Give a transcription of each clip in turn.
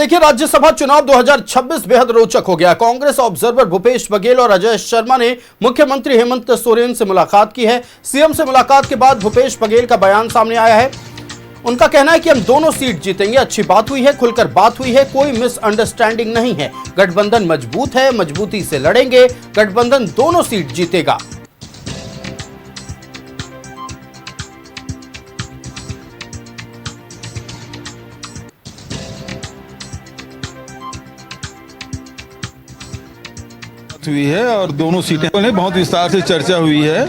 देखिए, राज्यसभा चुनाव 2026 बेहद रोचक हो गया। कांग्रेस ऑब्जर्वर भूपेश बघेल और अजय शर्मा ने मुख्यमंत्री हेमंत सोरेन से मुलाकात की है। सीएम से मुलाकात के बाद भूपेश बघेल का बयान सामने आया है। उनका कहना है कि हम दोनों सीट जीतेंगे। अच्छी बात हुई है, खुलकर बात हुई है, कोई मिसअंडरस्टैंडिंग नहीं है। गठबंधन मजबूत है, मजबूती से लड़ेंगे। गठबंधन दोनों सीट जीतेगा। हुई है और दोनों सीटें ने बहुत विस्तार से चर्चा हुई है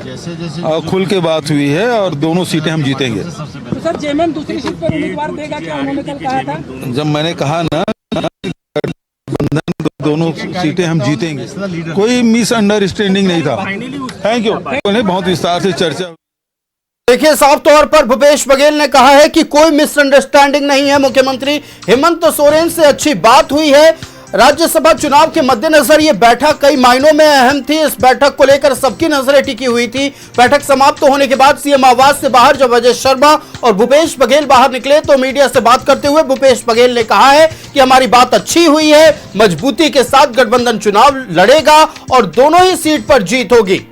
और खुल के बात हुई है और दोनों सीटें हम जीतेंगे। तो सर जेएमएम दूसरी सीट पर उम्मीदवार देगा क्या उन्होंने कल कहा था? जब मैंने कहा ना गठबंधन दोनों सीटें हम जीतेंगे, कोई मिसअंडरस्टैंडिंग नहीं था। Thank you. ने बहुत विस्तार से चर्चा। देखिए, साफ तौर पर भूपेश बघेल ने कहा है कि कोई मिसअंडरस्टैंडिंग नहीं है। मुख्यमंत्री हेमंत सोरेन से अच्छी बात हुई है। राज्यसभा चुनाव के मद्देनजर ये बैठक कई मायनों में अहम थी। इस बैठक को लेकर सबकी नजरें टिकी हुई थी। बैठक समाप्त होने के बाद सीएम आवास से बाहर जब अजय शर्मा और भूपेश बघेल बाहर निकले तो मीडिया से बात करते हुए भूपेश बघेल ने कहा है कि हमारी बात अच्छी हुई है, मजबूती के साथ गठबंधन चुनाव लड़ेगा और दोनों ही सीट पर जीत होगी।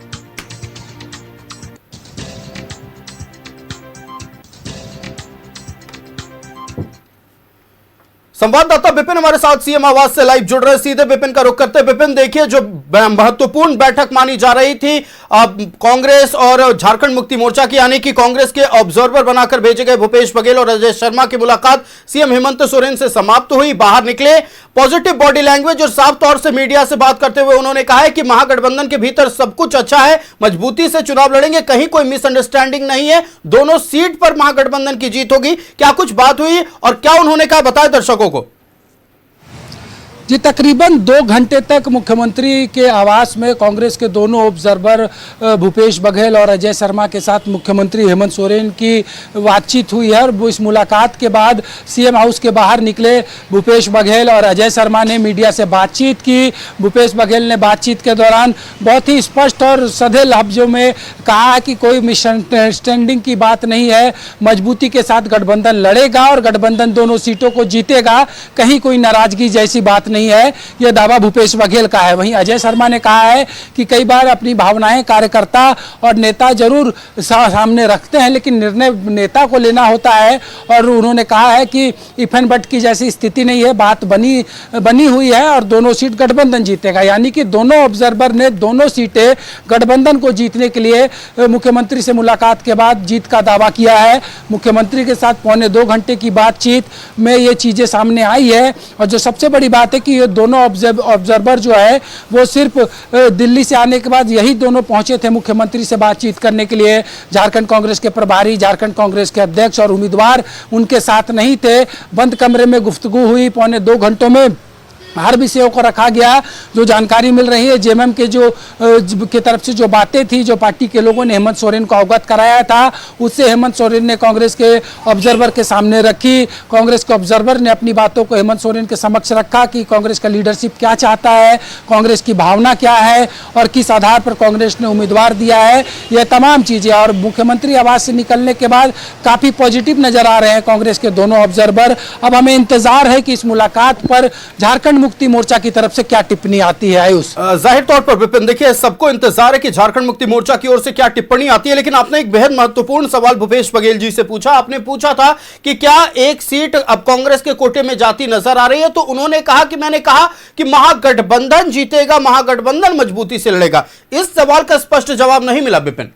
संवाददाता विपिन हमारे साथ सीएम आवास से लाइव जुड़ रहे, सीधे विपिन का रुख करते। विपिन, देखिए, जो महत्वपूर्ण बैठक मानी जा रही थी कांग्रेस और झारखंड मुक्ति मोर्चा की, यानी कि कांग्रेस के ऑब्जर्वर बनाकर भेजे गए भूपेश बघेल और अजय शर्मा की मुलाकात सीएम हेमंत सोरेन से समाप्त हुई। बाहर निकले, पॉजिटिव बॉडी लैंग्वेज और साफ तौर से मीडिया से बात करते हुए उन्होंने कहा है कि महागठबंधन के भीतर सब कुछ अच्छा है, मजबूती से चुनाव लड़ेंगे, कहीं कोई मिसअंडरस्टैंडिंग नहीं है, दोनों सीट पर महागठबंधन की जीत होगी। क्या कुछ बात हुई और क्या उन्होंने कहा, बताए दर्शकों को। जी, तकरीबन 2 घंटे तक मुख्यमंत्री के आवास में कांग्रेस के दोनों ऑब्जर्वर भूपेश बघेल और अजय शर्मा के साथ मुख्यमंत्री हेमंत सोरेन की बातचीत हुई है। और इस मुलाकात के बाद सीएम हाउस के बाहर निकले भूपेश बघेल और अजय शर्मा ने मीडिया से बातचीत की। भूपेश बघेल ने बातचीत के दौरान बहुत ही स्पष्ट और सधे लफ्जों में कहा कि कोई मिसअंडरस्टैंडिंग की बात नहीं है, मजबूती के साथ गठबंधन लड़ेगा और गठबंधन दोनों सीटों को जीतेगा, कहीं कोई नाराजगी जैसी बात नहीं है। यह दावा भूपेश बघेल का है। वहीं अजय शर्मा ने कहा है कि कई बार अपनी भावनाएं कार्यकर्ता और नेता जरूर सामने रखते हैं, लेकिन निर्णय नेता को लेना होता है। और उन्होंने कहा है कि इफ एंड बट की जैसी स्थिति नहीं है, बात बनी हुई है और दोनों सीट गठबंधन जीतेगा। यानी कि दोनों ऑब्जर्वर ने दोनों सीटें गठबंधन को जीतने के लिए मुख्यमंत्री से मुलाकात के बाद जीत का दावा किया है। मुख्यमंत्री के साथ 2.25 घंटे की बातचीत में ये चीजें सामने आई है। और जो सबसे बड़ी बात है कि ये दोनों ऑब्जर्वर जो है वो सिर्फ दिल्ली से आने के बाद यही दोनों पहुंचे थे मुख्यमंत्री से बातचीत करने के लिए। झारखंड कांग्रेस के प्रभारी, झारखंड कांग्रेस के अध्यक्ष और उम्मीदवार उनके साथ नहीं थे। बंद कमरे में गुफ्तगू हुई। 2.25 घंटों में हर विषयों को रखा गया। जो जानकारी मिल रही है जेएमएम के की तरफ से जो बातें थी, जो पार्टी के लोगों ने हेमंत सोरेन को अवगत कराया था, उससे हेमंत सोरेन ने कांग्रेस के ऑब्जर्वर के सामने रखी। कांग्रेस के ऑब्जर्वर ने अपनी बातों को हेमंत सोरेन के समक्ष रखा कि कांग्रेस का लीडरशिप क्या चाहता है, कांग्रेस की भावना क्या है और किस आधार पर कांग्रेस ने उम्मीदवार दिया है, यह तमाम चीजें। और मुख्यमंत्री आवास से निकलने के बाद काफी पॉजिटिव नजर आ रहे हैं कांग्रेस के दोनों ऑब्जर्वर। अब हमें इंतजार है कि इस मुलाकात पर झारखंड मुक्ति मोर्चा की तरफ से क्या टिप्पणी आती है। आयुष, जाहिर तौर पर विपिन, देखिए, सबको इंतजार है कि झारखंड मुक्ति मोर्चा की ओर से क्या टिप्पणी आती है। लेकिन आपने एक बेहद महत्वपूर्ण सवाल भूपेश बघेल जी से पूछा। आपने पूछा था कि क्या एक सीट अब कांग्रेस के कोटे में जाती नजर आ रही है, तो उन्होंने कहा कि मैंने कहा कि महागठबंधन जीतेगा, महागठबंधन मजबूती से लड़ेगा। इस सवाल का स्पष्ट जवाब नहीं मिला विपिन।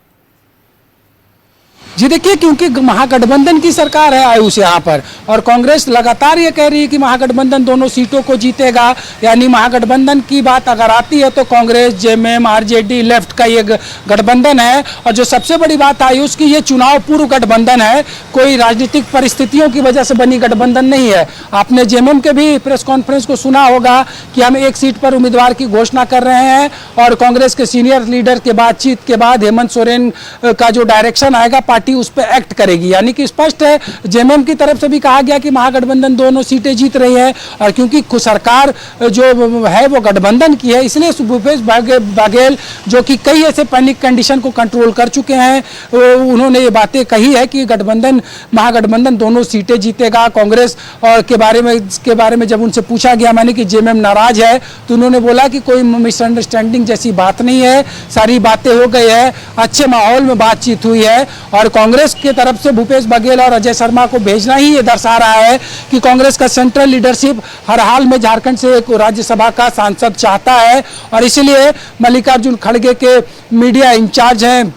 जी देखिए, क्योंकि महागठबंधन की सरकार है आयुष यहाँ पर, और कांग्रेस लगातार ये कह रही है कि महागठबंधन दोनों सीटों को जीतेगा। यानी महागठबंधन की बात अगर आती है तो कांग्रेस, जेएमएम, आरजेडी, लेफ्ट का ये गठबंधन है। और जो सबसे बड़ी बात आयुष की, ये चुनाव पूर्व गठबंधन है, कोई राजनीतिक परिस्थितियों की वजह से बनी गठबंधन नहीं है। आपने जेएमएम के भी प्रेस कॉन्फ्रेंस को सुना होगा कि हम एक सीट पर उम्मीदवार की घोषणा कर रहे हैं और कांग्रेस के सीनियर लीडर के बातचीत के बाद हेमंत सोरेन का जो डायरेक्शन आएगा पार्टी उस पर एक्ट करेगी। यानी कि स्पष्ट है, जेएमएम की तरफ से भी कहा गया कि महागठबंधन दोनों सीटें जीत रही है, और क्योंकि सरकार जो है वो गठबंधन की है, इसलिए भूपेश बघेल जो कि कई ऐसे पैनिक कंडीशन को कंट्रोल कर चुके हैं, उन्होंने ये बातें कही है कि महागठबंधन दोनों सीटें जीतेगा। कांग्रेस और के बारे में जब उनसे पूछा गया, माने कि जेएमएम नाराज है, तो उन्होंने बोला कि कोई मिसअंडरस्टैंडिंग जैसी बात नहीं है, सारी बातें हो गई है, अच्छे माहौल में बातचीत हुई है। और कांग्रेस की तरफ से भूपेश बघेल और अजय शर्मा को भेजना ही ये दर्शा रहा है कि कांग्रेस का सेंट्रल लीडरशिप हर हाल में झारखंड से एक राज्यसभा का सांसद चाहता है, और इसलिए मल्लिकार्जुन खड़गे के मीडिया इंचार्ज हैं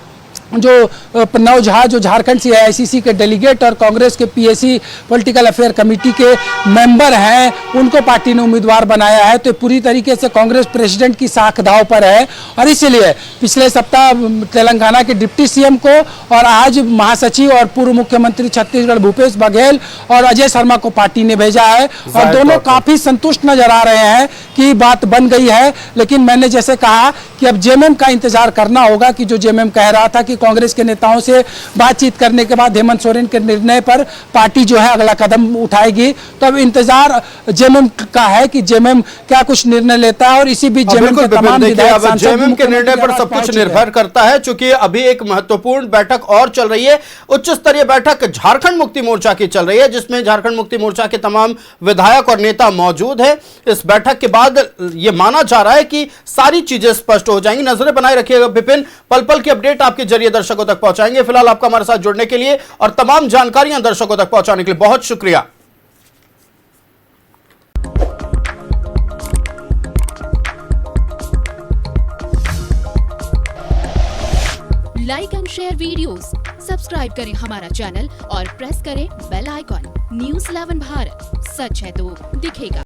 जो प्रणव झा, जो झारखंड से एआईसीसी के डेलीगेट और कांग्रेस के पीएसी पॉलिटिकल अफेयर कमेटी के मेंबर हैं, उनको पार्टी ने उम्मीदवार बनाया है। तो पूरी तरीके से कांग्रेस प्रेसिडेंट की साख दांव पर है, और इसलिए पिछले सप्ताह तेलंगाना के डिप्टी सीएम को और आज महासचिव और पूर्व मुख्यमंत्री छत्तीसगढ़ भूपेश बघेल और अजय शर्मा को पार्टी ने भेजा है, और दोनों काफी संतुष्ट नजर आ रहे हैं कि बात बन गई है। लेकिन मैंने जैसे कहा कि अब जेएमएम का इंतजार करना होगा कि जो जेएमएम कह रहा था कि कांग्रेस के नेताओं से बातचीत करने के बाद हेमंत सोरेन के निर्णय पर पार्टी जो है अगला कदम उठाएगी। तो अब इंतजार जेएमएम का है कि जेएमएम क्या कुछ निर्णय लेता है, और इसी बीच जेएमएम के तमाम विधायक सांसद जेएमएम के निर्णय पर सब कुछ निर्भर करता है, चूंकि अभी एक महत्वपूर्ण बैठक और चल रही है, उच्च स्तरीय बैठक झारखंड मुक्ति मोर्चा की चल रही है, जिसमें झारखंड मुक्ति मोर्चा के तमाम विधायक और नेता मौजूद है। इस बैठक के बाद यह माना जा रहा है कि सारी चीजें स्पष्ट हो जाएंगी। नजरें बनाए रखिएगा विपिन, पल पल की अपडेट आपके जरिए दर्शकों तक पहुंचाएंगे। फिलहाल आपका हमारे साथ जुड़ने के लिए और तमाम जानकारियां दर्शकों तक पहुंचाने के लिए बहुत शुक्रिया। Like and share videos, subscribe करें हमारा चैनल और प्रेस करें बेल आइकॉन। न्यूज़ 11 भारत, सच है तो दिखेगा।